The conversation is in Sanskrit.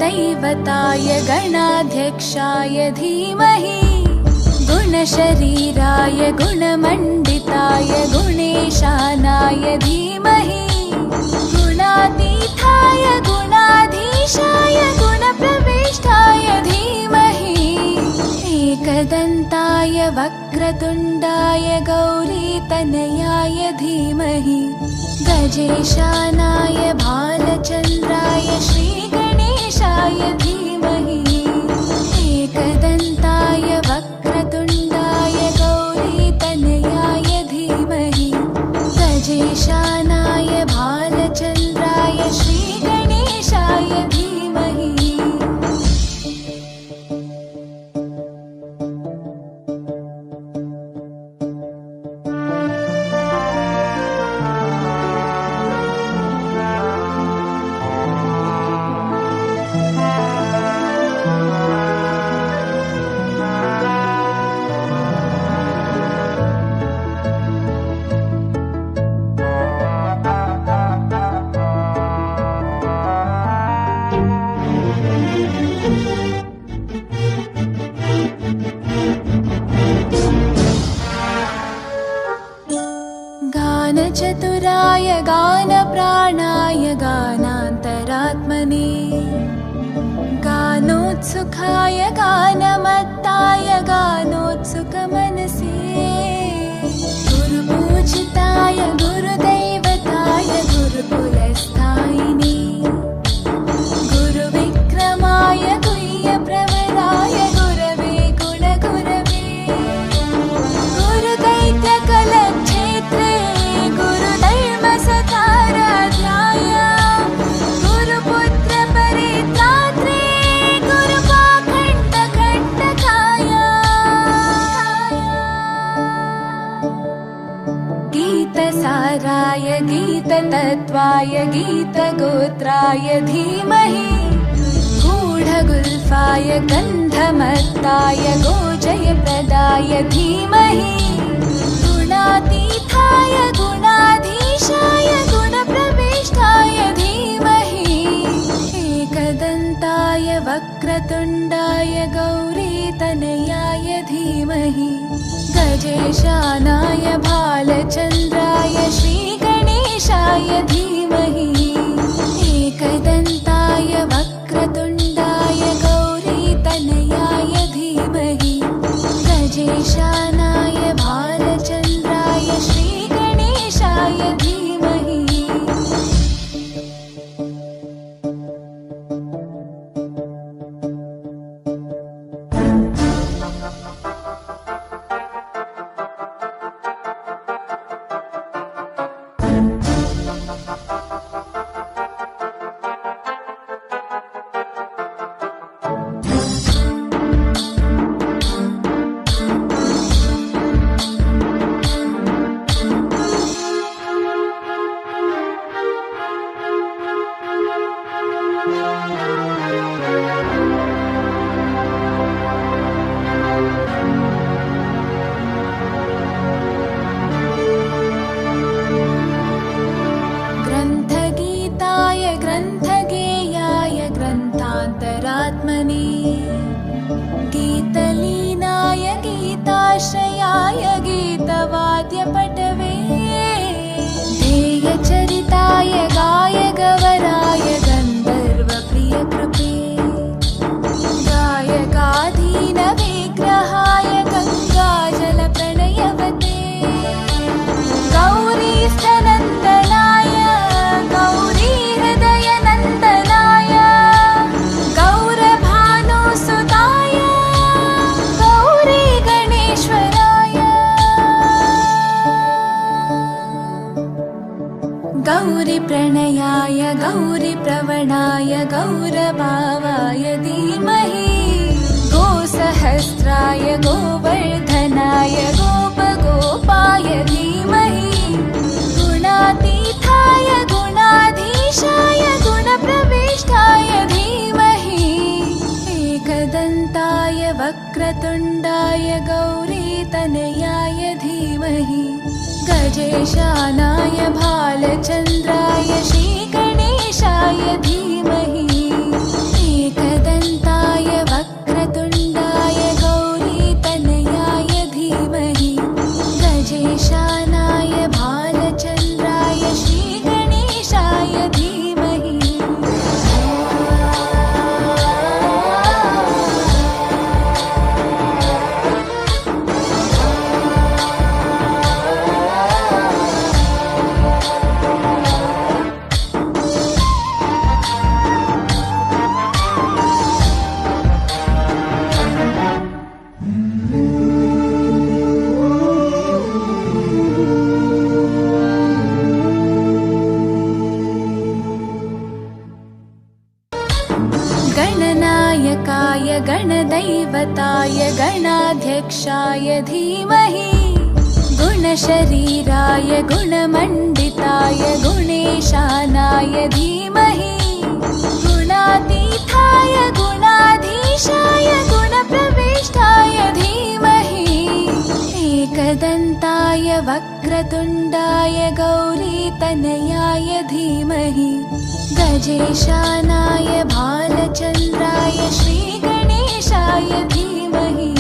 गुरुदैवताय गणाध्यक्षाय धीमहि गुणशरीराय गुणमण्डिताय गुणेशानाय धीमहि गुणातीताय गुणाधीशाय गुणप्रविष्टाय धीमहि एकदन्ताय वक्रतुण्डाय गौरीतनयाय धीमहि गजेशानाय भालचन्द्राय श्रीगणेशाय धीमहि एकदन्ताय वक्रतुण्डाय गौरीतनयाय धीमहि गजेशानाय भालचन्द्राय श्रीगणेशाय धीमहि। गानचतुराय गानप्राणाय गानान्तरात्मने गानोत्सुकाय गानमत्ताय गानोत्सुकमनसे गुरुपूजिताय गुरुदैवताय गुरुकुलस्थायिने गुरुविक्रमाय गुह्यप्रवराय गुरवे गुणगुरवे गुरुदैत्यकलक्षेत्रे गुरुधर्मसताराध्याय गुरुपुत्रपरित्रात्रे गुरुपाखण्डकण्टकाय गीतसाराय गीततत्त्वाय गीतगोत्राय धीमहि गूढगुल्फाय गन्धमत्ताय गोजयप्रदाय धीमहि गुणातीताय गुणाधीशाय गुणप्रविष्टाय धीमहि एकदन्ताय वक्रतुण्डाय गौरीतनयाय धीमहि गजेशानाय भालचन्द्राय श्रीगणेशाय धीमहि एकदन्ताय वक्रतुण्डाय गौरीतनयाय धीमहि गजेशानाय भालचन्द्राय श्रीगणेशाय धीमहि। ग्रन्थगीताय ग्रन्थगेयाय ग्रन्थान्तरात्मने गीतलीनाय गीताश्रयाय गीतवाद्यपटवे ध्येयचरिताय गायगवराय गन्धर्वप्रियकृपे गायकाधीनविग्रहाय गङ्गाजलप्रणयवते गौरीस्थनन्दनाय गौरीहृदयनन्दनाय गौरभानुसुताय गौरीगणेश्वराय गौरीप्रणयाय गौरीप्रवणाय गौरभावाय धीमहि गोसहस्राय गोवर्धनाय गोपगोपाय धीमहि गुणातीताय गुणाधीशाय गुणप्रविष्टाय धीमहि एकदन्ताय वक्रतुण्डाय गौरीतनयाय धीमहि गजेशानाय भालचन्द्राय श्रीगणेशाय धीमहि गजेशानाय भालचन्द्राय श्रीगणेशाय धीमहि गणनायकाय गणदैवताय गणाध्यक्षाय धीमहि गुणशरीराय गुणमण्डिताय गुणेशानाय धीमहि गुणातीताय गुणाधीशाय गुणप्रविष्टाय धीमहि एकदन्ताय वक्रतुण्डाय गौरीतनयाय धीमहि गजेशानाय भालचन्द्राय श्रीगणेशाय धीमहि